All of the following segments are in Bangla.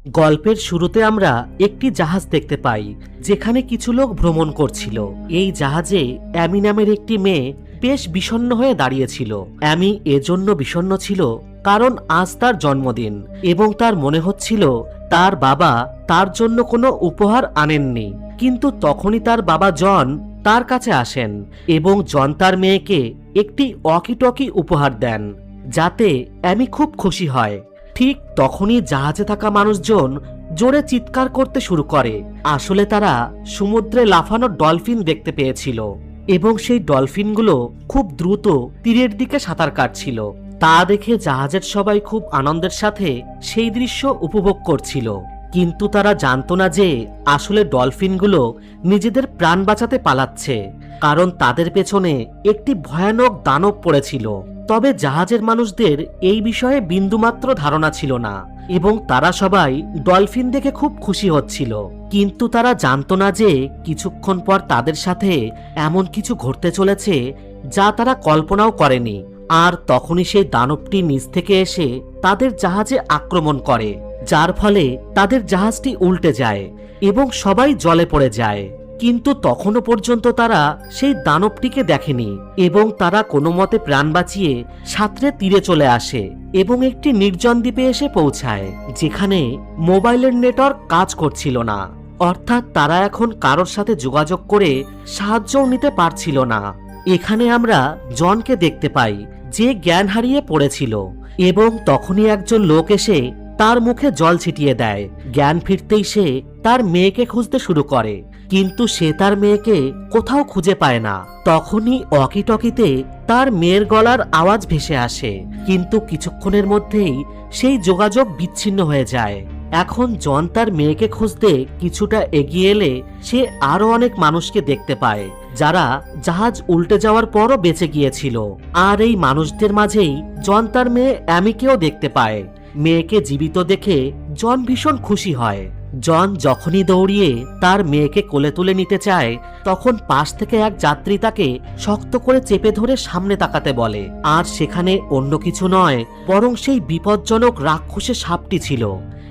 গল্পের শুরুতে আমরা একটি জাহাজ দেখতে পাই যেখানে কিছু লোক ভ্রমণ করছিল। এই জাহাজে অ্যামি নামের একটি মেয়ে বেশ বিষণ্ণ হয়ে দাঁড়িয়েছিল। অ্যামি এজন্য বিষণ্ণ ছিল কারণ আজ তার জন্মদিন এবং তার মনে হচ্ছিল তার বাবা তার জন্য কোনো উপহার আনেননি। কিন্তু তখনই তার বাবা জন তার কাছে আসেন এবং জন তার মেয়েকে একটি ওয়াকি-টকি উপহার দেন, যাতে অ্যামি খুব খুশি হয়। ঠিক তখনই জাহাজে থাকা মানুষজন জোরে চিৎকার করতে শুরু করে। আসলে তারা সমুদ্রে লাফানো ডলফিন দেখতে পেয়েছিল এবং সেই ডলফিনগুলো খুব দ্রুত তীরের দিকে সাঁতার কাটছিল। তা দেখে জাহাজের সবাই খুব আনন্দের সাথে সেই দৃশ্য উপভোগ করছিল। কিন্তু তারা জানতো না যে আসলে ডলফিনগুলো নিজেদের প্রাণ বাঁচাতে পালাচ্ছে, কারণ তাদের পেছনে একটি ভয়ানক দানব পড়েছিল। তবে জাহাজের মানুষদের এই বিষয়ে বিন্দুমাত্র ধারণা ছিল না এবং তারা সবাই ডলফিন দেখে খুব খুশি হচ্ছিল। কিন্তু তারা জানতো না যে কিছুক্ষণ পর তাদের সাথে এমন কিছু ঘটতে চলেছে যা তারা কল্পনাও করেনি। আর তখনই সেই দানবটি নিচ থেকে এসে তাদের জাহাজে আক্রমণ করে, যার ফলে তাদের জাহাজটি উল্টে যায় এবং সবাই জলে পড়ে যায়। কিন্তু তখনও পর্যন্ত তারা সেই দানবটিকে দেখেনি এবং তারা কোনো মতে প্রাণ বাঁচিয়ে সাঁতরে তীরে চলে আসে এবং একটি নির্জন দ্বীপে এসে পৌঁছায় যেখানে মোবাইলের নেটওয়ার্ক কাজ করছিল না। অর্থাৎ তারা এখন কারোর সাথে যোগাযোগ করে সাহায্যও নিতে পারছিল না। এখানে আমরা জনকে দেখতে পাই যে জ্ঞান হারিয়ে পড়েছিল এবং তখনই একজন লোক এসে তার মুখে জল ছিটিয়ে দেয়। জ্ঞান ফিরতেই সে তার মেয়েকে খুঁজতে শুরু করে, কিন্তু সে তার মেয়েকে কোথাও খুঁজে পায় না। তখনই ওয়াকি-টকিতে তার মেয়ের গলার আওয়াজ ভেসে আসে, কিন্তু কিছুক্ষণের মধ্যেই সেই যোগাযোগ বিচ্ছিন্ন হয়ে যায়। এখন জন তার মেয়েকে খুঁজতে কিছুটা এগিয়ে এলে সে আরো অনেক মানুষকে দেখতে পায় যারা জাহাজ উল্টে যাওয়ার পরও বেঁচে গিয়েছিল। আর এই মানুষদের মাঝেই জন তার মেয়ে অ্যামিকেও দেখতে পায়। মেয়েকে জীবিত দেখে জন ভীষণ খুশি হয়। জন যখনই দৌড়িয়ে তার মেয়েকে কোলে তুলে নিতে চায়, তখন পাশ থেকে এক যাত্রী তাকে শক্ত করে চেপে ধরে সামনে তাকাতে বলে। আর সেখানে অন্য কিছু নয়, বরং সেই বিপজ্জনক রাক্ষসের সাপটি ছিল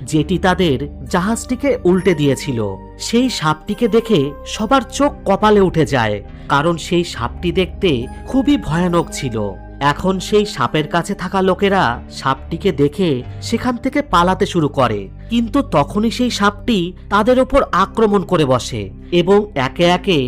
যেটি তাদের জাহাজটিকে উল্টে দিয়েছিল। সেই সাপটিকে দেখে সবার চোখ কপালে উঠে যায়, কারণ সেই সাপটি দেখতে খুবই ভয়ানক ছিল। এখন সেই সাপের কাছে থাকা লোকেরা সাপটিকে দেখে সেখান থেকে পালাতে শুরু করে, কিন্তু তখনই সেই সাপটি তাদের ওপর আক্রমণ করে বসে এবং একে একে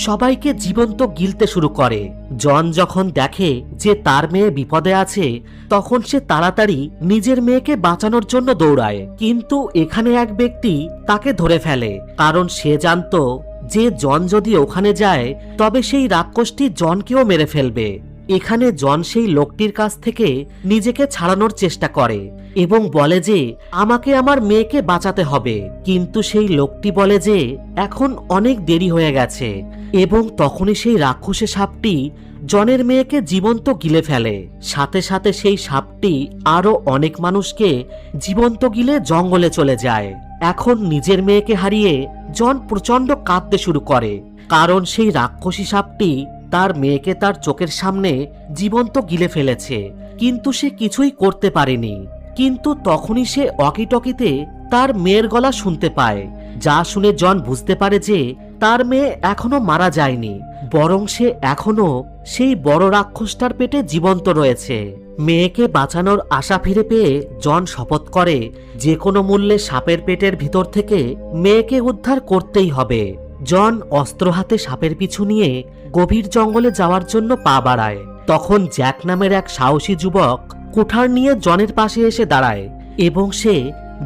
সবাইকে জীবন্ত গিলতে শুরু করে। জন যখন দেখে যে তার মেয়ে বিপদে আছে, তখন সে তাড়াতাড়ি নিজের মেয়েকে বাঁচানোর জন্য দৌড়ায়। কিন্তু এখানে এক ব্যক্তি তাকে ধরে ফেলে, কারণ সে জানতো যে জন যদি ওখানে যায় তবে সেই রাক্ষসটি জনকেও মেরে ফেলবে। এখানে জন সেই লোকটির কাছ থেকে নিজেকে ছাড়ানোর চেষ্টা করে এবং বলে যে আমাকে আমার মেয়েকে বাঁচাতে হবে, কিন্তু সেই লোকটি বলে যে এখন অনেক দেরি হয়ে গেছে এবং তখনই সেই রাক্ষসে সাপটি জনের মেয়েকে জীবন্ত গিলে ফেলে। সাথে সাথে সেই সাপটি আরো অনেক মানুষকে জীবন্ত গিলে জঙ্গলে চলে যায়। এখন নিজের মেয়েকে হারিয়ে জন প্রচন্ড কাঁদতে শুরু করে, কারণ সেই রাক্ষসী সাপটি তার মেয়েকে তার চোখের সামনে জীবন্ত গিলে ফেলেছে, কিন্তু সে কিছুই করতে পারেনি। কিন্তু তখনই সে ওয়াকি-টকিতে তার মেয়ের গলা শুনতে পায়, যা শুনে জন বুঝতে পারে যে তার মেয়ে এখনো মারা যায়নি, বরং সে এখনো সেই বড় রাক্ষসটার পেটে জীবন্ত রয়েছে। মেয়েকে বাঁচানোর আশা ফিরে পেয়ে জন শপথ করে যে কোনো মূল্যে সাপের পেটের ভিতর থেকে মেয়েকে উদ্ধার করতেই হবে। জন অস্ত্র হাতে সাপের পিছু নিয়ে গভীর জঙ্গলে যাওয়ার জন্য পা বাড়ায়। তখন জ্যাক নামের এক সাহসী যুবক কুঠার নিয়ে জনের পাশে এসে দাঁড়ায় এবং সে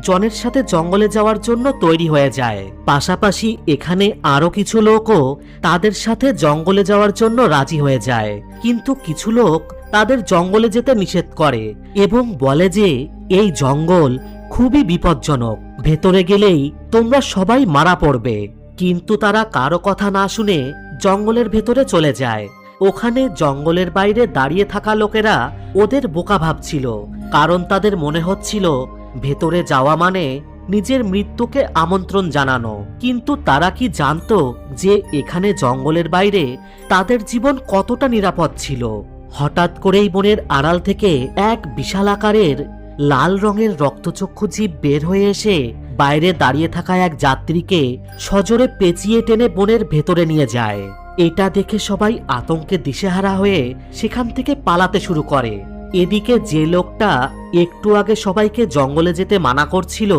জনের সাথে জঙ্গলে যাওয়ার জন্য তৈরি হয়ে যায়। পাশাপাশি এখানে আরো কিছু লোকও তাদের সাথে জঙ্গলে যাওয়ার জন্য রাজি হয়ে যায়, কিন্তু কিছু লোক তাদের জঙ্গলে যেতে নিষেধ করে এবং বলে যে এই জঙ্গল খুবই বিপজ্জনক, ভেতরে গেলেই তোমরা সবাই মারা পড়বে। কিন্তু তারা কারো কথা না শুনে জঙ্গলের ভেতরে চলে যায়। ওখানে জঙ্গলের বাইরে দাঁড়িয়ে থাকা লোকেরা ওদের বোকা ভাবছিল, কারণ তাদের মনে হচ্ছিল ভেতরে যাওয়া মানে নিজের মৃত্যুকে আমন্ত্রণ জানানো। কিন্তু তারা কি জানতো যে এখানে জঙ্গলের বাইরে তাদের জীবন কতটা নিরাপদ ছিল? হঠাৎ করেই বনের আড়াল থেকে এক বিশাল আকারের লাল রঙের রক্তচক্ষু জীব বের হয়ে এসে বাইরে দাঁড়িয়ে থাকা এক যাত্রীকে সজোরে পেঁচিয়ে টেনে বনের ভেতরে নিয়ে যায়। এটা দেখে সবাই আতঙ্কে দিশেহারা হয়ে সেখান থেকে পালাতে শুরু করে। এদিকে যে লোকটা একটু আগে সবাইকে জঙ্গলে যেতে মানা করছিল,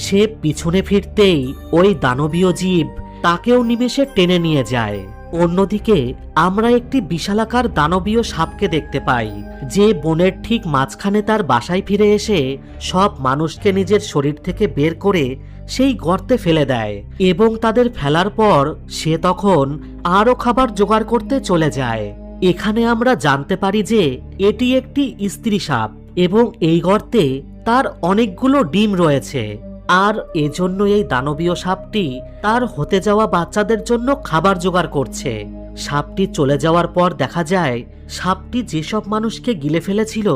সে পিছনে ফিরতেই ওই দানবীয় জীব তাকেও নিমেষে টেনে নিয়ে যায়। অন্যদিকে আমরা একটি বিশালাকার দানবীয় সাপকে দেখতে পাই, যে বনের ঠিক মাঝখানে তার বাসায় ফিরে এসে সব মানুষকে নিজের শরীর থেকে বের করে সেই গর্তে ফেলে দেয় এবং তাদের ফেলার পর সে তখন আরও খাবার জোগাড় করতে চলে যায়। এখানে আমরা জানতে পারি যে এটি একটি স্ত্রী সাপ এবং এই গর্তে তার অনেকগুলো ডিম রয়েছে, আর এজন্য এই দানবীয় সাপটি তার হতে যাওয়া বাচ্চাদের জন্য খাবার জোগাড় করছে। সাপটি চলে যাওয়ার পর দেখা যায় সাপটি যেসব মানুষকে গিলে ফেলেছিল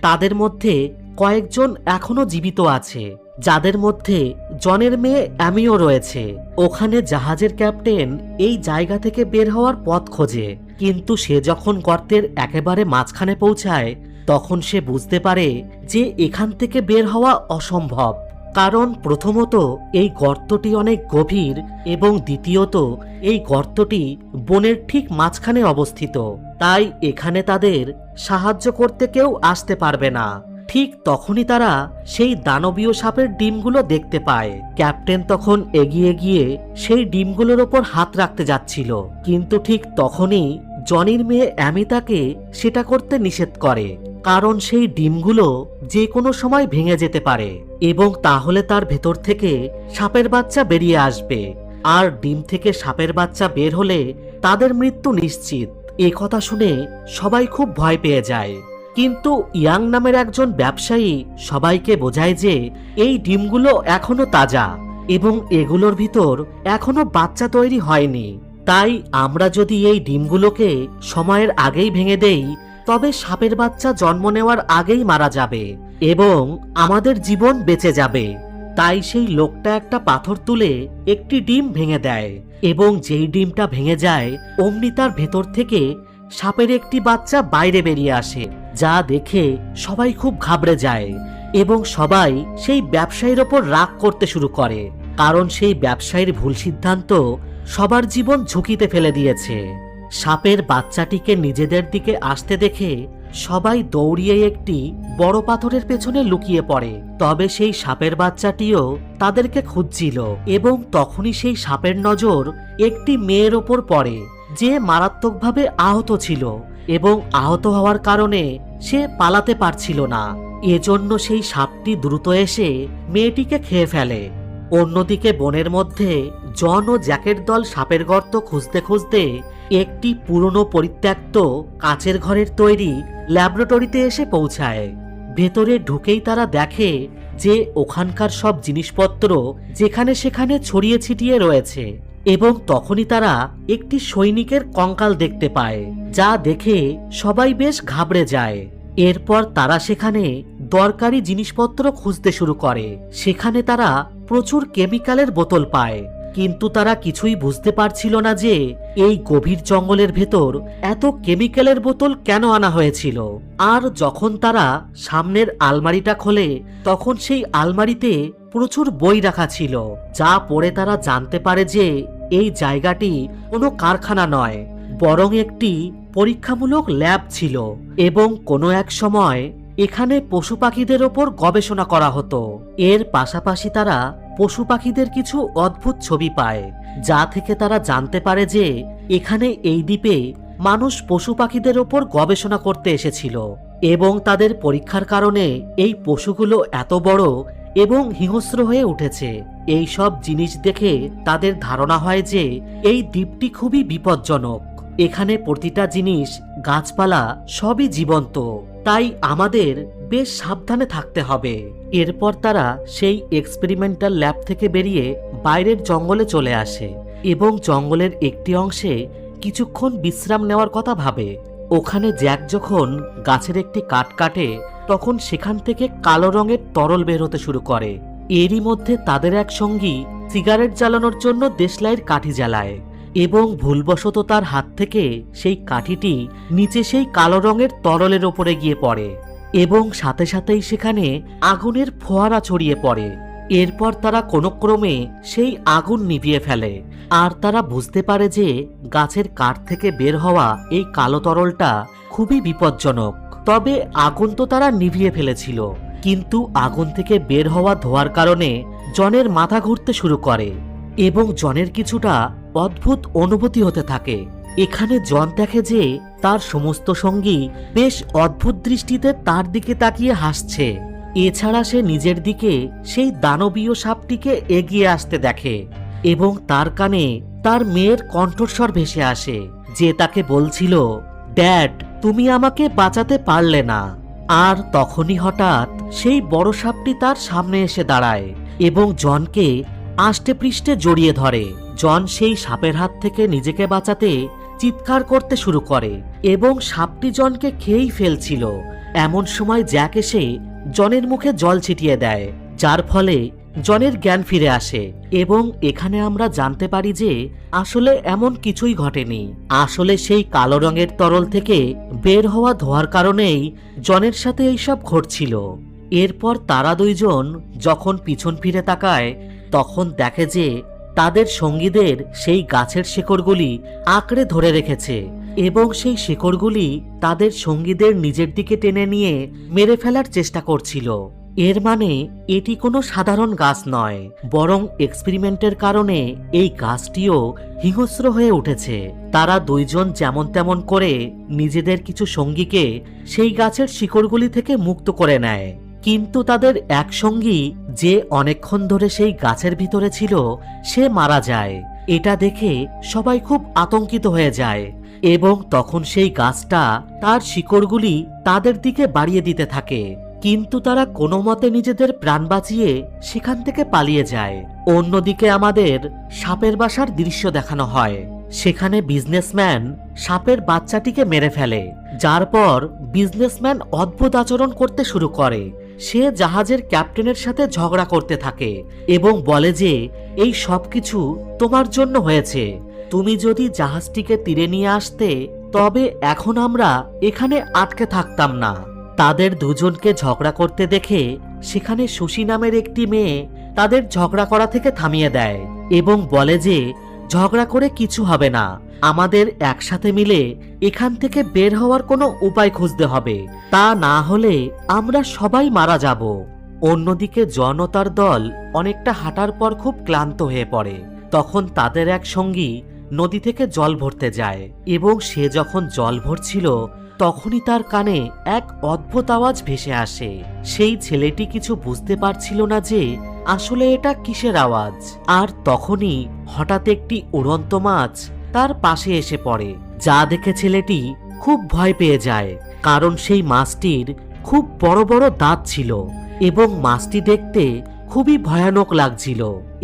তাদের মধ্যে কয়েকজন এখনো জীবিত আছে, যাদের মধ্যে জনের মেয়ে অ্যামিও রয়েছে। ওখানে জাহাজের ক্যাপ্টেন এই জায়গা থেকে বের হওয়ার পথ খোঁজে, কিন্তু সে যখন গর্তের একেবারে মাঝখানে পৌঁছায় তখন সে বুঝতে পারে যে এখান থেকে বের হওয়া অসম্ভব। কারণ প্রথমত এই গর্তটি অনেক গভীর এবং দ্বিতীয়ত এই গর্তটি বনের ঠিক মাঝখানে অবস্থিত, তাই এখানে তাদের সাহায্য করতে কেউ আসতে পারবে না। ঠিক তখনই তারা সেই দানবীয় সাপের ডিমগুলো দেখতে পায়। ক্যাপ্টেন তখন এগিয়ে গিয়ে সেই ডিমগুলোর ওপর হাত রাখতে যাচ্ছিল, কিন্তু ঠিক তখনই জনির মেয়ে অ্যামি তাকে সেটা করতে নিষেধ করে, কারণ সেই ডিমগুলো যে কোনো সময় ভেঙে যেতে পারে এবং তাহলে তার ভেতর থেকে সাপের বাচ্চা বেরিয়ে আসবে, আর ডিম থেকে সাপের বাচ্চা বের হলে তাদের মৃত্যু নিশ্চিত। এ কথা শুনে সবাই খুব ভয় পেয়ে যায়, কিন্তু ইয়াং নামের একজন ব্যবসায়ী সবাইকে বোঝায় যে এই ডিমগুলো এখনো তাজা এবং এগুলোর ভিতর এখনো বাচ্চা তৈরি হয়নি, তাই আমরা যদি এই ডিমগুলোকে সময়ের আগেই ভেঙে দেই তবে সাপের বাচ্চা জন্ম নেওয়ার আগেই মারা যাবে এবং আমাদের জীবন বেঁচে যাবে। তাই সেই লোকটা একটা পাথর তুলে একটি ডিম ভেঙে দেয় এবং যেই ডিমটা ভেঙে যায় অমনি তার ভেতর থেকে সাপের একটি বাচ্চা বাইরে বেরিয়ে আসে, যা দেখে সবাই খুব ঘাবড়ে যায় এবং সবাই সেই ব্যবসায়ীর ওপর রাগ করতে শুরু করে, কারণ সেই ব্যবসায়ীর ভুল সিদ্ধান্ত সবার জীবন ঝুঁকিতে ফেলে দিয়েছে। সাপের বাচ্চাটিকে নিজেদের দিকে আসতে দেখে সবাই দৌড়িয়ে একটি বড় পাথরের পেছনে লুকিয়ে পড়ে, তবে সেই সাপের বাচ্চাটিও তাদেরকে খুঁজছিল এবং তখনই সেই সাপের নজর একটি মেয়ের ওপর পড়ে, যে মারাত্মকভাবে আহত ছিল এবং আহত হওয়ার কারণে সে পালাতে পারছিল না। এজন্য সেই সাপটি দ্রুত এসে মেয়েটিকে খেয়ে ফেলে। অন্যদিকে বনের মধ্যে জন ও জ্যাকের দল সাপের গর্ত খুঁজতে খুঁজতে একটি পুরনো পরিত্যক্ত কাচের ঘরের তৈরি ল্যাবরেটরিতে এসে পৌঁছায়। ভেতরে ঢুকেই তারা দেখে যে ওখানকার সব জিনিসপত্র যেখানে সেখানে ছড়িয়ে ছিটিয়ে রয়েছে এবং তখনই তারা একটি সৈনিকের কঙ্কাল দেখতে পায়, যা দেখে সবাই বেশ ঘাবড়ে যায়। এরপর তারা সেখানে দরকারি জিনিসপত্র খুঁজতে শুরু করে। সেখানে তারা প্রচুর কেমিক্যালের বোতল পায়, কিন্তু তারা কিছুই বুঝতে পারছিল না যে এই গভীর জঙ্গলের ভেতর এত কেমিক্যালের বোতল কেন আনা হয়েছিল। আর যখন তারা সামনের আলমারিটা খোলে তখন সেই আলমারিতে প্রচুর বই রাখা ছিল, যা পড়ে তারা জানতে পারে যে এই জায়গাটি কোনো কারখানা নয়, বরং একটি পরীক্ষামূলক ল্যাব ছিল এবং কোনো এক সময় এখানে পশু পাখিদের ওপর গবেষণা করা হতো। এর পাশাপাশি তারা পশু পাখিদের কিছু অদ্ভুত ছবি পায়, যা থেকে তারা জানতে পারে যে এখানে এই দ্বীপে মানুষ পশু পাখিদের ওপর গবেষণা করতে এসেছিল এবং তাদের পরীক্ষার কারণে এই পশুগুলো এত বড় এবং হিংস্র হয়ে উঠেছে। এই সব জিনিস দেখে তাদের ধারণা হয় যে এই দ্বীপটি খুবই বিপজ্জনক। এখানে প্রতিটা জিনিস, গাছপালা সবই জীবন্ত, তাই আমাদের বেশ সাবধানে থাকতে হবে। এরপর তারা সেই এক্সপেরিমেন্টাল ল্যাব থেকে বেরিয়ে বাইরের জঙ্গলে চলে আসে এবং জঙ্গলের একটি অংশে কিছুক্ষণ বিশ্রাম নেওয়ার কথা ভাবে। ওখানে জ্যাক যখন গাছের একটি কাঠ কাটে তখন সেখান থেকে কালো রঙের তরল বের হতে শুরু করে। এরই মধ্যে তাদের এক সঙ্গী সিগারেট জ্বালানোর জন্য দেশলাইয়ের কাঠি জ্বালায় এবং ভুলবশত তার হাত থেকে সেই কাঠিটি নিচে সেই কালো রঙের তরলের ওপরে গিয়ে পড়ে এবং সাথে সাথেই সেখানে আগুনের ফোয়ারা ছড়িয়ে পড়ে। এরপর তারা কোনো ক্রমে সেই আগুন নিভিয়ে ফেলে। আর তারা বুঝতে পারে যে গাছের কাঠ থেকে বের হওয়া এই কালো তরলটা খুবই বিপজ্জনক। তবে আগুন তো তারা নিভিয়ে ফেলেছিল, কিন্তু আগুন থেকে বের হওয়া ধোঁয়ার কারণে জনের মাথা ঘুরতে শুরু করে এবং জনের কিছুটা অদ্ভুত অনুভূতি হতে থাকে। এখানে জন দেখে যে তার সমস্ত সঙ্গী বেশ অদ্ভুত দৃষ্টিতে তার দিকে তাকিয়ে হাসছে। এছাড়া সে নিজের দিকে সেই দানবীয় সাপটিকে এগিয়ে আসতে দেখে এবং তার কানে তার মেয়ের কণ্ঠস্বর ভেসে আসে, যে তাকে বলছিল, ড্যাড, তুমি আমাকে বাঁচাতে পারলে না। আর তখনই হঠাৎ সেই বড় সাপটি তার সামনে এসে দাঁড়ায় এবং জনকে আষ্টে পৃষ্ঠে জড়িয়ে ধরে। জন সেই সাপের হাত থেকে নিজেকে বাঁচাতে চিৎকার করতে শুরু করে এবং সাপটি জনকে খেয়েই ফেলছিল। এমন সময় জ্যাক এসে জনের মুখে জল ছিটিয়ে দেয়, যার ফলে জনের জ্ঞান ফিরে আসে এবং এখানে আমরা জানতে পারি যে আসলে এমন কিছুই ঘটেনি। আসলে সেই কালো রঙের তরল থেকে বের হওয়া ধোঁয়ার কারণেই জনের সাথে এইসব ঘটছিল। এরপর তারা দুইজন যখন পিছন ফিরে তাকায়, তখন দেখে যে তাদের সঙ্গীদের সেই গাছের শিকড়গুলি আঁকড়ে ধরে রেখেছে এবং সেই শিকড়গুলি তাদের সঙ্গীদের নিজের দিকে টেনে নিয়ে মেরে ফেলার চেষ্টা করছিল। এর মানে এটি কোনো সাধারণ গাছ নয়, বরং এক্সপেরিমেন্টের কারণে এই গাছটিও হিংস্র হয়ে উঠেছে। তারা দুইজন যেমন তেমন করে নিজেদের কিছু সঙ্গীকে সেই গাছের শিকড়গুলি থেকে মুক্ত করে নেয়, কিন্তু তাদের এক সঙ্গী যে অনেকক্ষণ ধরে সেই গাছের ভিতরে ছিল সে মারা যায়। এটা দেখে সবাই খুব আতঙ্কিত হয়ে যায় এবং তখন সেই গাছটা তার শিকড়গুলি তাদের দিকে বাড়িয়ে দিতে থাকে, কিন্তু তারা কোনো মতে নিজেদের প্রাণ বাঁচিয়ে সেখান থেকে পালিয়ে যায়। অন্যদিকে আমাদের সাপের বাসার দৃশ্য দেখানো হয়। সেখানে বিজনেসম্যান সাপের বাচ্চাটিকে মেরে ফেলে, যার পর বিজনেসম্যান অদ্ভুত আচরণ করতে শুরু করে। সে জাহাজের ক্যাপ্টেনের সাথে ঝগড়া করতে থাকে এবং বলে যে এই সবকিছু তোমার জন্য হয়েছে, তুমি যদি জাহাজটিকে তীরে নিয়ে আসতে তবে এখন আমরা এখানে আটকে থাকতাম না। তাদের দুজনকে ঝগড়া করতে দেখে সেখানে সুশি নামের একটি মেয়ে তাদের ঝগড়া করা থেকে থামিয়ে দেয় এবং বলে যে ঝগড়া করে কিছু হবে না, আমাদের একসাথে মিলে এখান থেকে বের হওয়ার কোনো উপায় খুঁজতে হবে, তা না হলে আমরা সবাই মারা যাব। অন্যদিকে জন ও তার দল অনেকটা হাঁটার পর খুব ক্লান্ত হয়ে পড়ে। তখন তাদের এক সঙ্গী নদী থেকে জল ভরতে যায় এবং সে যখন জল ভরছিল তখনই তার কানে এক অদ্ভুত আওয়াজ ভেসে আসে। সেই ছেলেটি কিছু বুঝতে পারছিল না যে আসলে এটা কিসের আওয়াজ। আর তখনই হঠাৎ একটি উড়ন্ত মাছ তার পাশে এসে পড়ে, যা দেখে ছেলেটি খুব ভয় পেয়ে যায়, কারণ সেই মাছটির খুব বড় বড় দাঁত ছিল এবং মাছটি দেখতে খুবই ভয়ানক লাগছিল।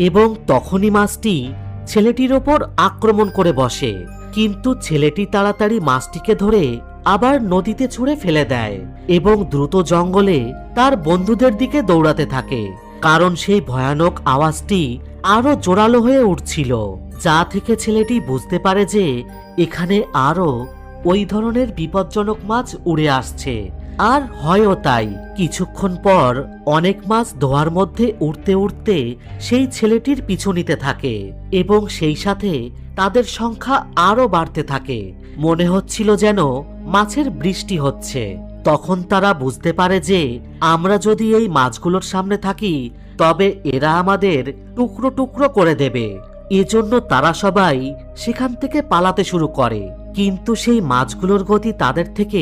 এবং তখনই মাছটি ছেলেটির ওপর আক্রমণ করে বসে, কিন্তু ছেলেটি তাড়াতাড়ি মাছটিকে ধরে আবার নদীতে ছুঁড়ে ফেলে দেয় এবং দ্রুত জঙ্গলে তার বন্ধুদের দিকে দৌড়াতে থাকে, কারণ সেই ভয়ানক আওয়াজটি আরো জোরালো হয়ে উঠছিল, যা থেকে ছেলেটি বুঝতে পারে যে এখানে আরো ওই ধরনের বিপজ্জনক মাছ উড়ে আসছে। আর হয়ও তাই। কিছুক্ষণ পর অনেক মাছ ধোঁয়ার মধ্যে উড়তে উড়তে সেই ছেলেটির পিছু নিতে থাকে এবং সেই সাথে তাদের সংখ্যা আরো বাড়তে থাকে। মনে হচ্ছিল যেন মাছের বৃষ্টি হচ্ছে। তখন তারা বুঝতে পারে যে আমরা যদি এই মাছগুলোর সামনে থাকি তবে এরা আমাদের টুকরো টুকরো করে দেবে। এজন্য তারা সবাই সেখান থেকে পালাতে শুরু করে, কিন্তু সেই মাছগুলোর গতি তাদের থেকে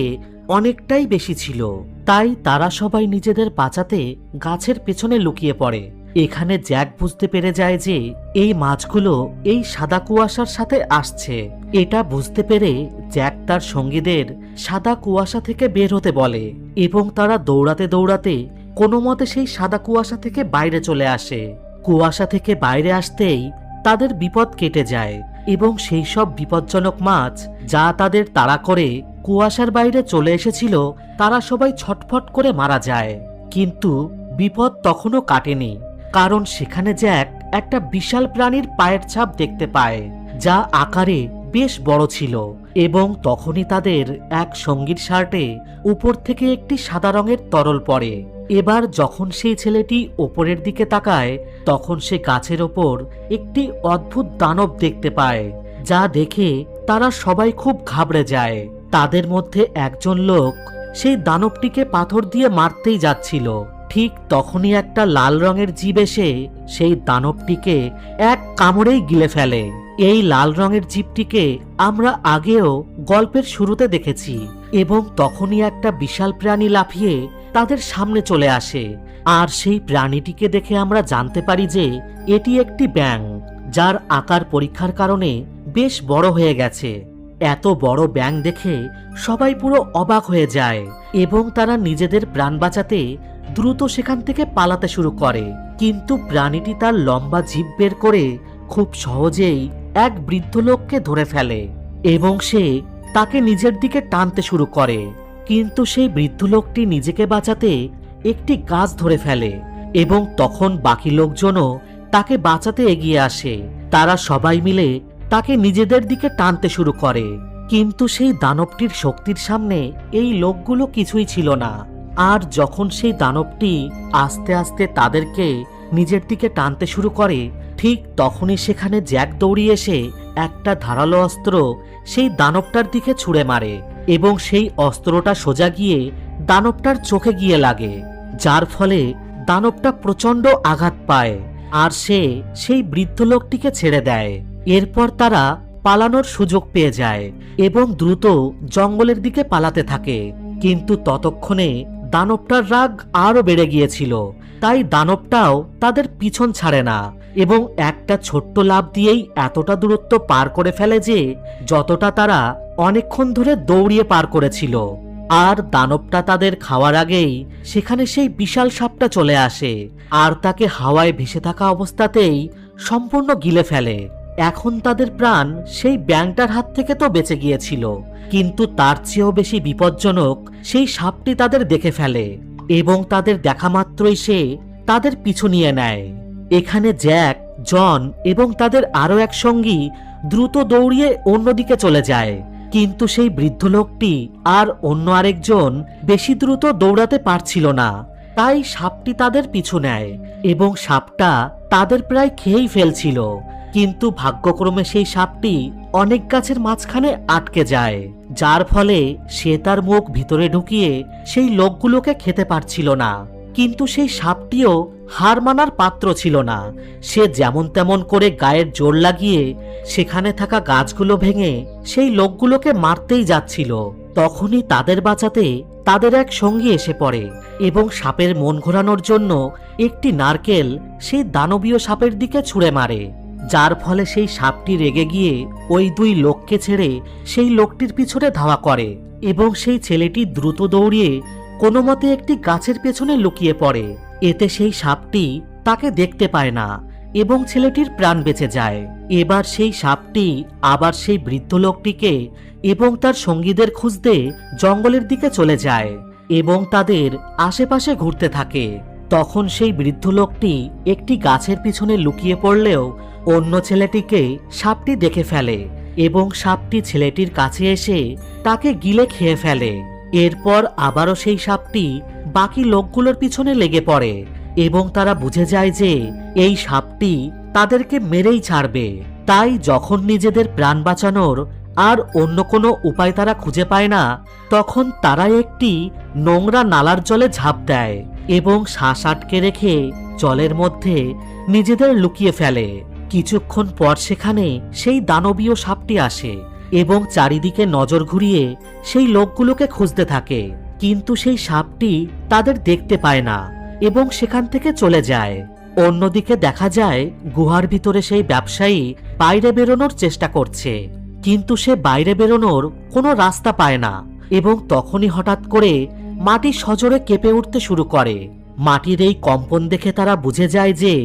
অনেকটাই বেশি ছিল, তাই তারা সবাই নিজেদের বাঁচাতে গাছের পেছনে লুকিয়ে পড়ে। এখানে জ্যাক বুঝতে পেরে যায় যে এই মাছগুলো এই সাদা কুয়াশার সাথে আসছে। এটা বুঝতে পেরে জ্যাক তার সঙ্গীদের সাদা কুয়াশা থেকে বের হতে বলে এবং তারা দৌড়াতে দৌড়াতে কোনো মতে সেই সাদা কুয়াশা থেকে বাইরে চলে আসে। কুয়াশা থেকে বাইরে আসতেই তাদের বিপদ কেটে যায় এবং সেই সব বিপজ্জনক মাছ যা তাদের তাড়া করে কুয়াশার বাইরে চলে এসেছিল তারা সবাই ছটফট করে মারা যায়। কিন্তু বিপদ তখনও কাটেনি, কারণ সেখানে জ্যাক একটা বিশাল প্রাণীর পায়ের ছাপ দেখতে পায়, যা আকারে বেশ বড় ছিল এবং তখনই তাদের এক সঙ্গীর শার্টে উপর থেকে একটি সাদা রঙের তরল পড়ে। এবার যখন সেই ছেলেটি ওপরের দিকে তাকায় তখন সে গাছের ওপর একটি অদ্ভুত দানব দেখতে পায়, যা দেখে তারা সবাই খুব ঘাবড়ে যায়। তাদের মধ্যে একজন লোক সেই দানবটিকে পাথর দিয়ে মারতেই যাচ্ছিল। ঠিক তখনই একটা লাল রঙের জীব এসে সেই দানবটিকে এক কামড়েই গিলে ফেলে। এই লাল রঙের জীবটিকে আমরা আগেও গল্পের শুরুতে দেখেছি এবং তখনই একটা বিশাল প্রাণী লাফিয়ে তাদের সামনে চলে আসে। আর সেই প্রাণীটিকে দেখে আমরা জানতে পারি যে এটি একটি ব্যাঙ, যার আকার পরীক্ষার কারণে বেশ বড় হয়ে গেছে। এত বড় ব্যাঙ দেখে সবাই পুরো অবাক হয়ে যায় এবং তারা নিজেদের প্রাণ বাঁচাতে দ্রুত সেখান থেকে পালাতে শুরু করে। কিন্তু প্রাণীটি তার লম্বা জিভ বের করে খুব সহজেই এক বৃদ্ধ লোককে ধরে ফেলে এবং সে তাকে নিজের দিকে টানতে শুরু করে। কিন্তু সেই বৃদ্ধ লোকটি নিজেকে বাঁচাতে একটি গাছ ধরে ফেলে এবং তখন বাকি লোকজনও তাকে বাঁচাতে এগিয়ে আসে। তারা সবাই মিলে তাকে নিজেদের দিকে টানতে শুরু করে। কিন্তু সেই দানবটির শক্তির সামনে এই লোকগুলো কিছুই ছিল না। আর যখন সেই দানবটি আস্তে আস্তে তাদেরকে নিজের দিকে টানতে শুরু করে ঠিক তখনই সেখানে জ্যাক দৌড়িয়ে এসে একটা ধারালো অস্ত্র সেই দানবটার দিকে ছুঁড়ে মারে এবং সেই অস্ত্রটা সোজা গিয়ে দানবটার চোখে গিয়ে লাগে, যার ফলে দানবটা প্রচন্ড আঘাত পায় আর সে সেই বৃদ্ধ লোকটিকে ছেড়ে দেয়। এরপর তারা পালানোর সুযোগ পেয়ে যায় এবং দ্রুত জঙ্গলের দিকে পালাতে থাকে। কিন্তু ততক্ষণে দানবটার রাগ আরো বেড়ে গিয়েছিল, তাই দানবটাও তাদের পিছন ছাড়ে না এবং একটা ছোট্ট লাফ দিয়েই এতটা দূরত্ব পার করে ফেলে যে যতটা তারা অনেকক্ষণ ধরে দৌড়িয়ে পার করেছিল। আর দানবটা তাদের খাওয়ার আগেই সেখানে সেই বিশাল সাপটা চলে আসে আর তাকে হাওয়ায় ভেসে থাকা অবস্থাতেই সম্পূর্ণ গিলে ফেলে। এখন তাদের প্রাণ সেই ব্যাঙটার হাত থেকে তো বেঁচে গিয়েছিল, কিন্তু তার চেয়েও বেশি বিপজ্জনক সেই সাপটি তাদের দেখে ফেলে এবং তাদের দেখা মাত্রই সে তাদের পিছু নিয়ে নেয়। এখানে জ্যাক, জন এবং তাদের আরো এক সঙ্গী দ্রুত দৌড়িয়ে অন্যদিকে চলে যায়, কিন্তু সেই বৃদ্ধ লোকটি আর অন্য আরেকজন বেশি দ্রুত দৌড়াতে পারছিল না, তাই সাপটি তাদের পিছু নেয় এবং সাপটা তাদের প্রায় খেয়েই ফেলছিল। কিন্তু ভাগ্যক্রমে সেই সাপটি অনেক গাছের মাঝখানে আটকে যায়, যার ফলে সে তার মুখ ভিতরে ঢুকিয়ে সেই লোকগুলোকে খেতে পারছিল না। কিন্তু সেই সাপটিও হার মানার পাত্র ছিল না। সে যেমন তেমন করে গায়ের জোর লাগিয়ে সেখানে থাকা গাছগুলো ভেঙে সেই লোকগুলোকে মারতেই যাচ্ছিল। তখনই তাদের বাঁচাতে তাদের এক সঙ্গী এসে পড়ে এবং সাপের মন ঘোরানোর জন্য একটি নারকেল সেই দানবীয় সাপের দিকে ছুঁড়ে মারে, যার ফলে সেই সাপটি রেগে গিয়ে ওই দুই লোককে ছেড়ে সেই লোকটির পিছনে ধাওয়া করে এবং সেই ছেলেটি দ্রুত দৌড়িয়ে কোনো মতে একটি গাছের পেছনে লুকিয়ে পড়ে। এতে সেই সাপটি তাকে দেখতে পায় না এবং ছেলেটির প্রাণ বেঁচে যায়। এবার সেই সাপটি আবার সেই বৃদ্ধ লোকটিকে এবং তার সঙ্গীদের খুঁজতে জঙ্গলের দিকে চলে যায় এবং তাদের আশেপাশে ঘুরতে থাকে। তখন সেই বৃদ্ধ লোকটি একটি গাছের পিছনে লুকিয়ে পড়লেও অন্য ছেলেটিকে সাপটি দেখে ফেলে এবং সাপটি ছেলেটির কাছে এসে তাকে গিলে খেয়ে ফেলে। এরপর আবারও সেই সাপটি বাকি লোকগুলোর পিছনে লেগে পড়ে এবং তারা বুঝে যায় যে এই সাপটি তাদেরকে মেরেই ছাড়বে। তাই যখন নিজেদের প্রাণ বাঁচানোর আর অন্য কোনো উপায় তারা খুঁজে পায় না, তখন তারা একটি নোংরা নালার জলে ঝাঁপ দেয় এবং শ্বাস আটকে রেখে জলের মধ্যে নিজেদের লুকিয়ে ফেলে। কিছুক্ষণ পর সেখানে সেই দানবীয় সাপটি আসে এবং চারিদিকে নজর ঘুরিয়ে সেই লোকগুলোকে খুঁজতে থাকে, কিন্তু সেই সাপটি তাদের দেখতে পায় না এবং সেখান থেকে চলে যায়। অন্যদিকে দেখা যায় গুহার ভিতরে সেই ব্যবসায়ী বাইরে বেরোনোর চেষ্টা করছে, কিন্তু সে বাইরে বেরোনোর কোনো রাস্তা পায় না এবং তখনই হঠাৎ করে মাটি সজোরে কেঁপে উঠতে শুরু করে। মাটির এই কম্পন দেখে তারা বুঝে যায় যে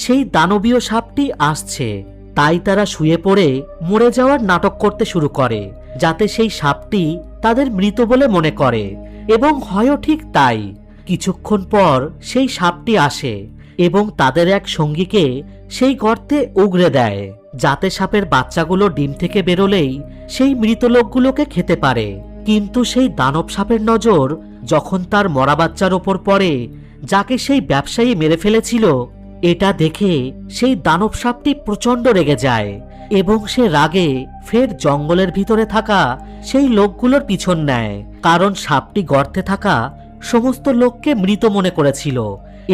সেই দানবীয় সাপটি আসছে, তাই তারা শুয়ে পড়ে মরে যাওয়ার নাটক করতে শুরু করে যাতে সেই সাপটি তাদের মৃত বলে মনে করে, এবং হয়ও ঠিক তাই। কিছুক্ষণ পর সেই সাপটি আসে এবং তাদের এক সঙ্গীকে সেই গর্তে উগরে দেয়। যাতে সাপের বাচ্চাগুলো ডিম থেকে বেরোলেই সেই মৃত লোকগুলোকে খেতে পারে। কিন্তু সেই দানব সাপের নজর যখন তার মরা বাচ্চার ওপর পড়ে, যাকে সেই ব্যবসায়ী মেরে ফেলেছিল, এটা দেখে সেই দানব সাপটি প্রচণ্ড রেগে যায় এবং সে রাগে ফের জঙ্গলের ভিতরে থাকা সেই লোকগুলোর পিছন নেয়, কারণ সাপটি গর্তে থাকা সমস্ত লোককে মৃত মনে করেছিল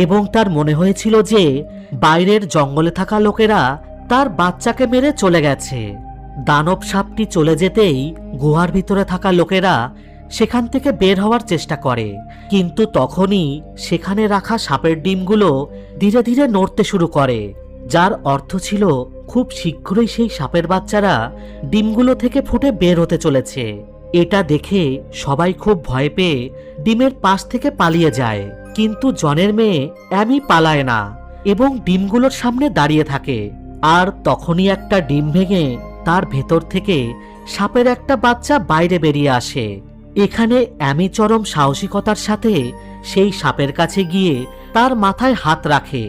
এবং তার মনে হয়েছিল যে বাইরের জঙ্গলে থাকা লোকেরা তার বাচ্চাকে মেরে চলে গেছে। দানব সাপটি চলে যেতেই গুহার ভিতরে থাকা লোকেরা সেখান থেকে বের হওয়ার চেষ্টা করে, কিন্তু তখনই সেখানে রাখা সাপের ডিমগুলো ধীরে ধীরে নড়তে শুরু করে, যার অর্থ ছিল খুব শীঘ্রই সেই সাপের বাচ্চারা ডিমগুলো থেকে ফুটে বের হতে চলেছে। এটা দেখে সবাই খুব ভয় পেয়ে ডিমের পাশ থেকে পালিয়ে যায়, কিন্তু জনের মেয়ে অ্যামি পালায় না এবং ডিমগুলোর সামনে দাঁড়িয়ে থাকে। আর তখনই একটা ডিম ভেঙে তার ভেতর থেকে সাপের একটা বাচ্চা বাইরে বেরিয়ে আসে। এখানে অ্যামি চরম সাহসিকতার সাথে সেই সাপের কাছে গিয়ে তার মাথায় হাত রাখে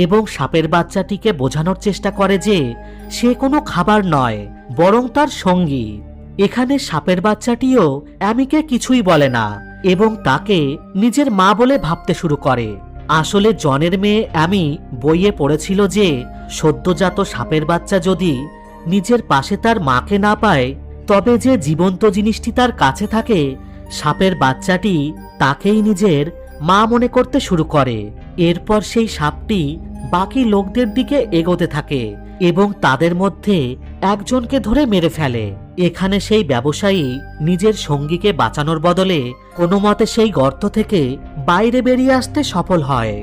এবং সাপের বাচ্চাটিকে বোঝানোর চেষ্টা করে যে সে কোনো খাবার নয়, বরং তার সঙ্গী। এখানে সাপের বাচ্চাটিও অ্যামিকে কিছুই বলে না এবং তাকে নিজের মা বলে ভাবতে শুরু করে। আসলে জনের মেয়ে অ্যামি বইয়ে পড়েছিল যে সদ্যজাত সাপের বাচ্চা যদি নিজের পাশে তার মাকে না পায়, তবে যে জীবন্ত জিনিসটি তার কাছে থাকে সাপের বাচ্চাটি তাকেই নিজের মা মনে করতে শুরু করে। এরপর সেই সাপটি বাকি লোকদের দিকে এগোতে থাকে এবং তাদের মধ্যে একজনকে ধরে মেরে ফেলে। এখানে সেই ব্যবসায়ী নিজের সঙ্গীকে বাঁচানোর বদলে কোনো মতে সেই গর্ত থেকে বাইরে বেরিয়ে আসতে সফল হয়।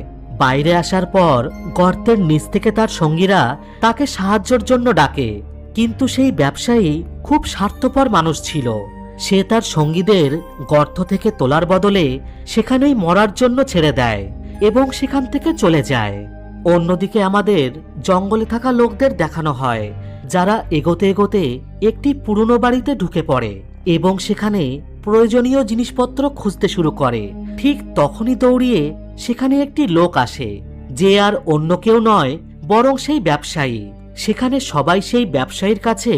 বাইরে আসার পর গর্তের নিচ থেকে তার সঙ্গীরা তাকে সাহায্যের জন্য ডাকে, কিন্তু সেই ব্যবসায়ী খুব স্বার্থপর মানুষ ছিল। সে তার সঙ্গীদের গর্ত থেকে তোলার বদলে সেখানেই মরার জন্য ছেড়ে দেয় এবং সেখান থেকে চলে যায়। অন্যদিকে আমাদের জঙ্গলে থাকা লোকদের দেখানো হয় যারা এগোতে এগোতে একটি পুরনো বাড়িতে ঢুকে পড়ে এবং সেখানে প্রয়োজনীয় জিনিসপত্র খুঁজতে শুরু করে। ঠিক তখনই দৌড়িয়ে সেখানে একটি লোক আসে, যে আর অন্য কেউ নয় বরং সেই ব্যবসায়ী। সেখানে সবাই সেই ব্যবসায়ীর কাছে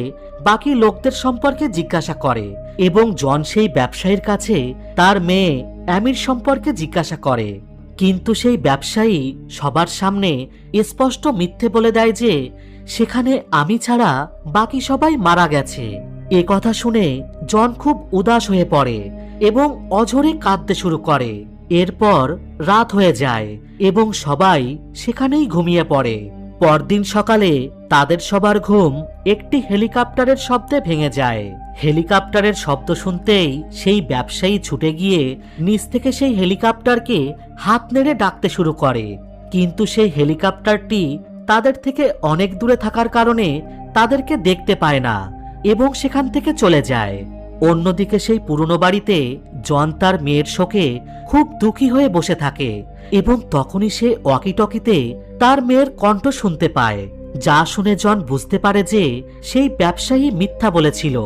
বাকি লোকদের সম্পর্কে জিজ্ঞাসা করে এবং জন সেই ব্যবসায়ীর কাছে তার মেয়ে অ্যামির সম্পর্কে জিজ্ঞাসা করে, কিন্তু সেই ব্যবসায়ী সবার সামনে স্পষ্ট মিথ্যে বলে দেয় যে সেখানে আমি ছাড়া বাকি সবাই মারা গেছে। এ কথা শুনে জন খুব উদাস হয়ে পড়ে এবং অঝরে কাঁদতে শুরু করে। এরপর রাত হয়ে যায় এবং সবাই সেখানেই ঘুমিয়ে পড়ে। পরদিন সকালে তাদের সবার ঘুম একটি হেলিকপ্টারের শব্দে ভেঙে যায়। হেলিকপ্টারের শব্দ শুনতেই সেই ব্যবসায়ী ছুটে গিয়ে নিচ থেকে সেই হেলিকপ্টারকে হাত নেড়ে ডাকতে শুরু করে, কিন্তু সেই হেলিকপ্টারটি তাদের থেকে অনেক দূরে থাকার কারণে তাদেরকে দেখতে পায় না এবং সেখান থেকে চলে যায়। অন্যদিকে সেই পুরনো বাড়িতে জন তার মেয়ের শোকে খুব দুঃখী হয়ে বসে থাকে এবং তখনই সে ওয়াকিটকিতে তার মেয়ের কণ্ঠ শুনতে পায়, যা শুনে জন বুঝতে পারে যে সেই ব্যবসায়ী মিথ্যা বলেছিল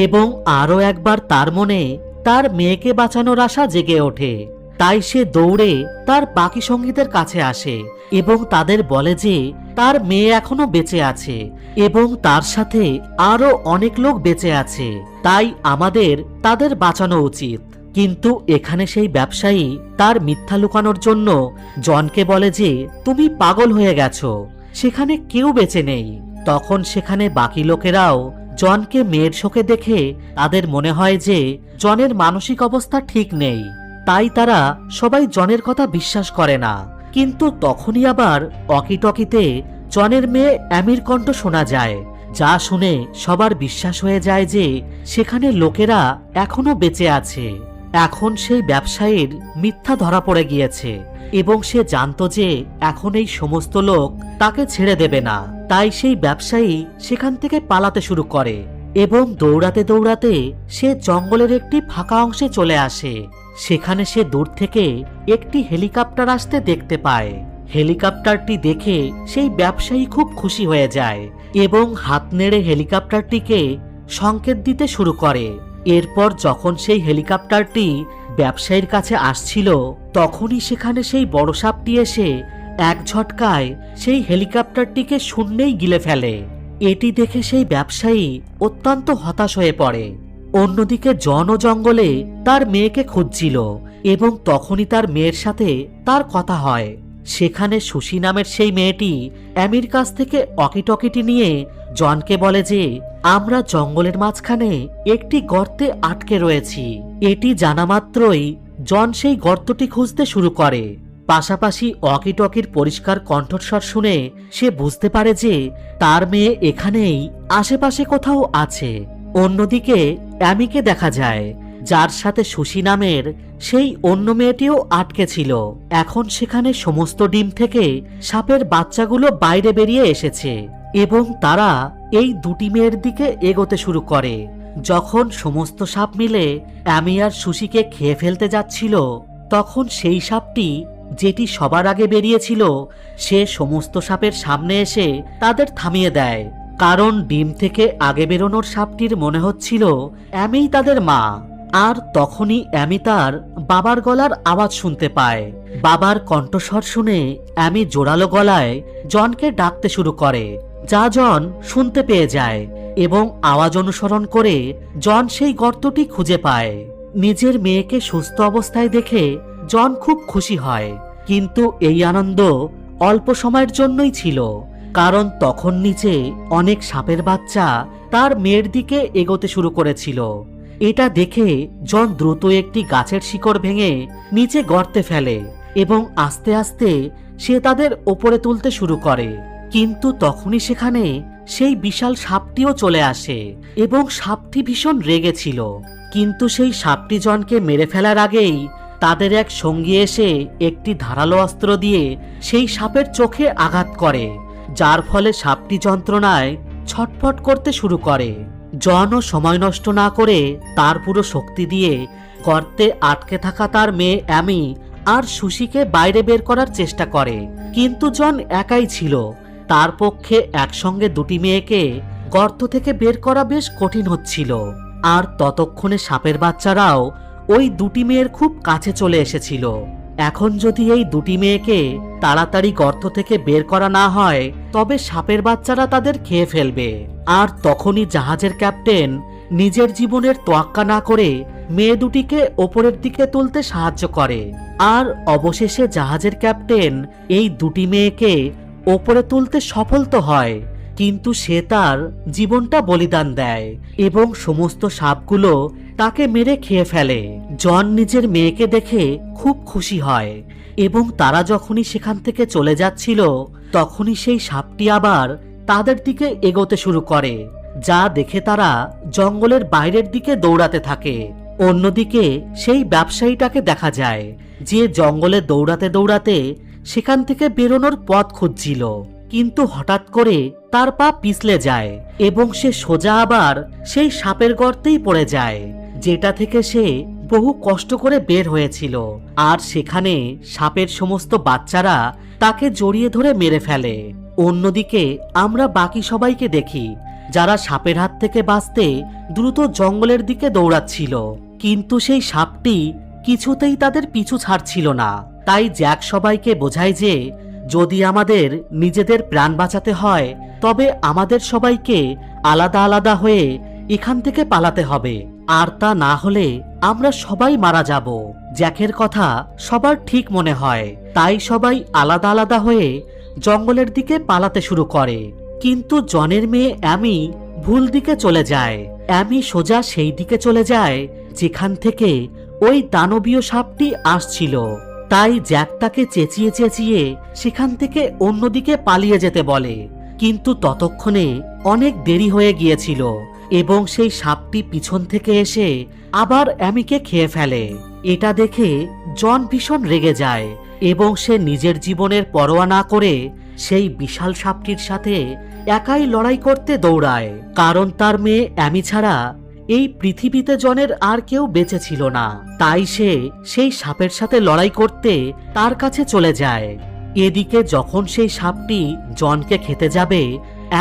এবং আরও একবার তার মনে তার মেয়েকে বাঁচানোর আশা জেগে ওঠে। তাই সে দৌড়ে তার বাকি সঙ্গীদের কাছে আসে এবং তাদের বলে যে তার মেয়ে এখনো বেঁচে আছে এবং তার সাথে আরো অনেক লোক বেঁচে আছে, তাই আমাদের তাদের বাঁচানো উচিত। কিন্তু এখানে সেই ব্যবসায়ী তার মিথ্যা লুকানোর জন্য জনকে বলে যে তুমি পাগল হয়ে গেছো, সেখানে কেউ বেঁচে নেই। তখন সেখানে বাকি লোকেরাও জনকে মেয়ের শোকে দেখে তাদের মনে হয় যে জনের মানসিক অবস্থা ঠিক নেই, তাই তারা সবাই জনের কথা বিশ্বাস করে না। কিন্তু তখনই আবার ওয়াকিটকিতে জনের মেয়ে অ্যামির কণ্ঠ শোনা যায়, যা শুনে সবার বিশ্বাস হয়ে যায় যে সেখানে লোকেরা এখনো বেঁচে আছে। এখন সেই ব্যবসায়ীর মিথ্যা ধরা পড়ে গিয়েছে এবং সে জানতো যে এখন এই সমস্ত লোক তাকে ছেড়ে দেবে না, তাই সেই ব্যবসায়ী সেখান থেকে পালাতে শুরু করে এবং দৌড়াতে দৌড়াতে সে জঙ্গলের একটি ফাঁকা অংশে চলে আসে। সেখানে সে দূর থেকে একটি হেলিকপ্টার আসতে দেখতে পায়। হেলিকপ্টারটি দেখে সেই ব্যবসায়ী খুব খুশি হয়ে যায় এবং হাত নেড়ে হেলিকপ্টারটিকে সংকেত দিতে শুরু করে। এরপর যখন সেই হেলিকপ্টারটি ব্যবসায়ীর কাছে আসছিল, তখনই সেখানে সেই বড় সাপটি এসে এক ঝটকায় সেই হেলিকপ্টারটিকে শূন্যেই গিলে ফেলে। এটি দেখে সেই ব্যবসায়ী অত্যন্ত হতাশ হয়ে পড়ে। অন্যদিকে জনও জঙ্গলে তার মেয়েকে খুঁজছিল এবং তখনই তার মেয়ের সাথে তার কথা হয়। সেখানে সুশি নামের সেই মেয়েটি অ্যামির কাছ থেকে অকিটকিটি নিয়ে জনকে বলে যে আমরা জঙ্গলের মাঝখানে একটি গর্তে আটকে রয়েছি। এটি জানা মাত্রই জন সেই গর্তটি খুঁজতে শুরু করে। পাশাপাশি অকিটকির পরিষ্কার কণ্ঠস্বর শুনে সে বুঝতে পারে যে তার মেয়ে এখানেই আশেপাশে কোথাও আছে। অন্যদিকে অ্যামিকে দেখা যায়, যার সাথে সুশি নামের সেই অন্য মেয়েটিও আটকে ছিল। এখন সেখানে সমস্ত ডিম থেকে সাপের বাচ্চাগুলো বাইরে বেরিয়ে এসেছে এবং তারা এই দুটি মেয়ের দিকে এগোতে শুরু করে। যখন সমস্ত সাপ মিলে অ্যামি আর সুশিকে খেয়ে ফেলতে যাচ্ছিল, তখন সেই সাপটি যেটি সবার আগে বেরিয়েছিল সে সমস্ত সাপের সামনে এসে তাদের থামিয়ে দেয়। কারণ ডিম থেকে আগে বেরোনোর সাপটির মনে হচ্ছিল অ্যামিই তাদের মা। আর তখনই অ্যামি তার বাবার গলার আওয়াজ শুনতে পায়। বাবার কণ্ঠস্বর শুনে অ্যামি জোরালো গলায় জনকে ডাকতে শুরু করে, যা জন শুনতে পেয়ে যায় এবং আওয়াজ অনুসরণ করে জন সেই গর্তটি খুঁজে পায়। নিজের মেয়েকে সুস্থ অবস্থায় দেখে জন খুব খুশি হয়, কিন্তু এই আনন্দ অল্প সময়ের জন্যই ছিল। কারণ তখন নিচে অনেক সাপের বাচ্চা তার মেয়ের দিকে এগোতে শুরু করেছিল। এটা দেখে জন দ্রুত একটি গাছের শিকড় ভেঙে নিচে গর্তে ফেলে এবং আস্তে আস্তে সে তাদের ওপরে তুলতে শুরু করে। কিন্তু তখনই সেখানে সেই বিশাল সাপটিও চলে আসে এবং সাপটি ভীষণ রেগেছিল। কিন্তু সেই সাপটি জনকে মেরে ফেলার আগেই তাদের এক সঙ্গী এসে একটি ধারালো অস্ত্র দিয়ে সেই সাপের চোখে আঘাত করে, যার ফলে সাপটি যন্ত্রণায় ছটফট করতে শুরু করে। জনও সময় নষ্ট না করে তার পুরো শক্তি দিয়ে গর্তে আটকে থাকা তার মেয়ে অ্যামি আর সুশিকে বাইরে বের করার চেষ্টা করে। কিন্তু জন একাই ছিল, তার পক্ষে একসঙ্গে দুটি মেয়েকে গর্ত থেকে বের করা বেশ কঠিন হচ্ছিল। আর ততক্ষণে সাপের বাচ্চারাও ওই দুটি মেয়ের খুব কাছে চলে এসেছিল। এখন যদি এই দুটি মেয়েকে তাড়াতাড়ি গর্ত থেকে বের করা না হয়, তবে সাপের বাচ্চারা তাদের খেয়ে ফেলবে। আর তখনই জাহাজের ক্যাপ্টেন নিজের জীবনের তোয়াক্কা না করে মেয়ে দুটিকে ওপরের দিকে তুলতে সাহায্য করে। আর অবশেষে জাহাজের ক্যাপ্টেন এই দুটি মেয়েকে ওপরে তুলতে সফল তো হয়, কিন্তু সে তার জীবনটা বলিদান দেয় এবং সমস্ত সাপগুলো তাকে মেরে খেয়ে ফেলে। জন নিজের মেয়েকে দেখে খুব খুশি হয় এবং তারা যখনই সেখান থেকে চলে যাচ্ছিল, তখনই সেই সাপটি আবার তাদের দিকে এগোতে শুরু করে, যা দেখে তারা জঙ্গলের বাইরের দিকে দৌড়াতে থাকে। অন্যদিকে সেই ব্যবসায়ীটাকে দেখা যায়, যে জঙ্গলে দৌড়াতে দৌড়াতে সেখান থেকে বেরোনোর পথ খুঁজছিল, কিন্তু হঠাৎ করে তার পা পিছলে যায় এবং সে সোজা আবার সেই সাপের গর্তেই পড়ে যায়, যেটা থেকে সে বহু কষ্ট করে বের হয়েছিল। আর সেখানে সাপের সমস্ত বাচ্চারা তাকে জড়িয়ে ধরে মেরে ফেলে। অন্যদিকে আমরা বাকি সবাইকে দেখি, যারা সাপের হাত থেকে বাঁচতে দ্রুত জঙ্গলের দিকে দৌড়াচ্ছিল, কিন্তু সেই সাপটি কিছুতেই তাদের পিছু ছাড়ছিল না। তাই জ্যাক সবাইকে বোঝায় যে যদি আমাদের নিজেদের প্রাণ বাঁচাতে হয়, তবে আমাদের সবাইকে আলাদা আলাদা হয়ে এখান থেকে পালাতে হবে, আর তা না হলে আমরা সবাই মারা যাব। জ্যাকের কথা সবার ঠিক মনে হয়, তাই সবাই আলাদা আলাদা হয়ে জঙ্গলের দিকে পালাতে শুরু করে। কিন্তু জনের মেয়ে অ্যামি ভুল দিকে চলে যায়। অ্যামি সোজা সেই দিকে চলে যায় যেখান থেকে ওই দানবীয় সাপটি আসছিল। তাই জ্যাক তাকে চেঁচিয়ে চেঁচিয়ে সেখান থেকে অন্যদিকে পালিয়ে যেতে বলে, কিন্তু ততক্ষণে অনেক দেরি হয়ে গিয়েছিল এবং সেই সাপটি পিছন থেকে এসে আবার অ্যামিকে খেয়ে ফেলে। এটা দেখে জন ভীষণ রেগে যায় এবং সে নিজের জীবনের পরোয়া না করে সেই বিশাল সাপটির সাথে একাই লড়াই করতে দৌড়ায়, কারণ তার মেয়ে অ্যামি ছাড়া এই পৃথিবীতে জনের আর কেউ বেঁচে ছিল না। তাই সে সেই সাপের সাথে লড়াই করতে তার কাছে চলে যায়। এদিকে যখন সেই সাপটি জনকে খেতে যাবে,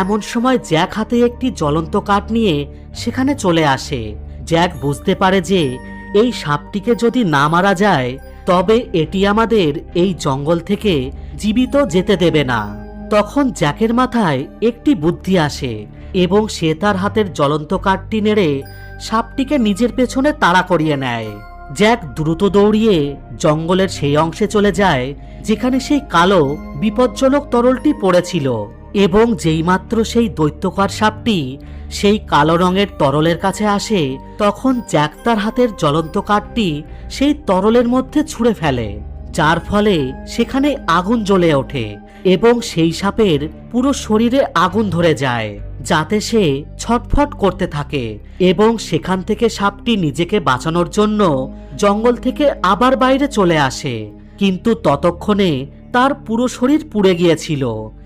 এমন সময় জ্যাক হাতে একটি জ্বলন্ত কাঠ নিয়ে সেখানে চলে আসে। জ্যাক বুঝতে পারে যে এই সাপটিকে যদি না মারা যায়, তবে এটি আমাদের এই জঙ্গল থেকে জীবিত যেতে দেবে না। তখন জ্যাকের মাথায় একটি বুদ্ধি আসে এবং সে তার হাতের জ্বলন্ত কাঠটি নেড়ে সাপটিকে নিজের পেছনে তাড়া করিয়ে নেয়। জ্যাক দ্রুত দৌড়িয়ে জঙ্গলের সেই অংশে চলে যায় যেখানে সেই কালো বিপজ্জনক তরলটি পড়েছিল, এবং যেইমাত্র সেই দৈত্যকার সাপটি সেই কালো রঙের তরলের কাছে আসে তখন জ্যাক তার হাতের জ্বলন্ত কাঠটি সেই তরলের মধ্যে ছুঁড়ে ফেলে, যার ফলে সেখানে আগুন জ্বলে ওঠে এবং সেই সাপের পুরো শরীরে আগুন ধরে যায়, যাতে সে ছটফট করতে থাকে এবং সেখান থেকে সাপটি নিজেকে বাঁচানোর জন্য জঙ্গল থেকে আবার বাইরে চলে আসে। কিন্তু ততক্ষণে তার পুরো শরীর পুড়ে গিয়েছিল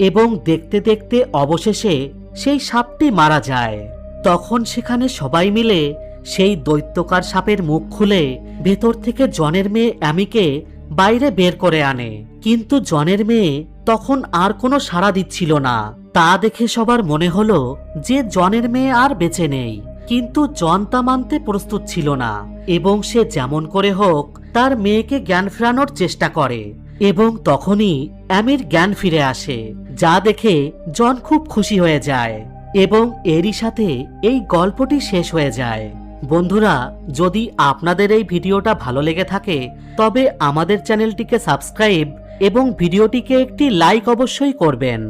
এবং দেখতে দেখতে অবশেষে সেই সাপটি মারা যায়। তখন সেখানে সবাই মিলে সেই দৈত্যকার সাপের মুখ খুলে ভেতর থেকে জনের মেয়ে অ্যামিকে বাইরে বের করে আনে, কিন্তু জনের মেয়ে তখন আর কোনো সাড়া দিচ্ছিল না। তা দেখে সবার মনে হলো যে জনের মেয়ে আর বেঁচে নেই, কিন্তু জন তা মানতে প্রস্তুত ছিল না এবং সে যেমন করে হোক তার মেয়েকে জ্ঞান ফেরানোর চেষ্টা করে এবং তখনই অ্যামির জ্ঞান ফিরে আসে, যা দেখে জন খুব খুশি হয়ে যায় এবং এরই সাথে এই গল্পটি শেষ হয়ে যায়। বন্ধুরা, যদি আপনাদের এই ভিডিওটা ভালো লেগে থাকে তবে আমাদের চ্যানেলটিকে সাবস্ক্রাইব এবং ভিডিওটিকে একটি লাইক অবশ্যই করবেন।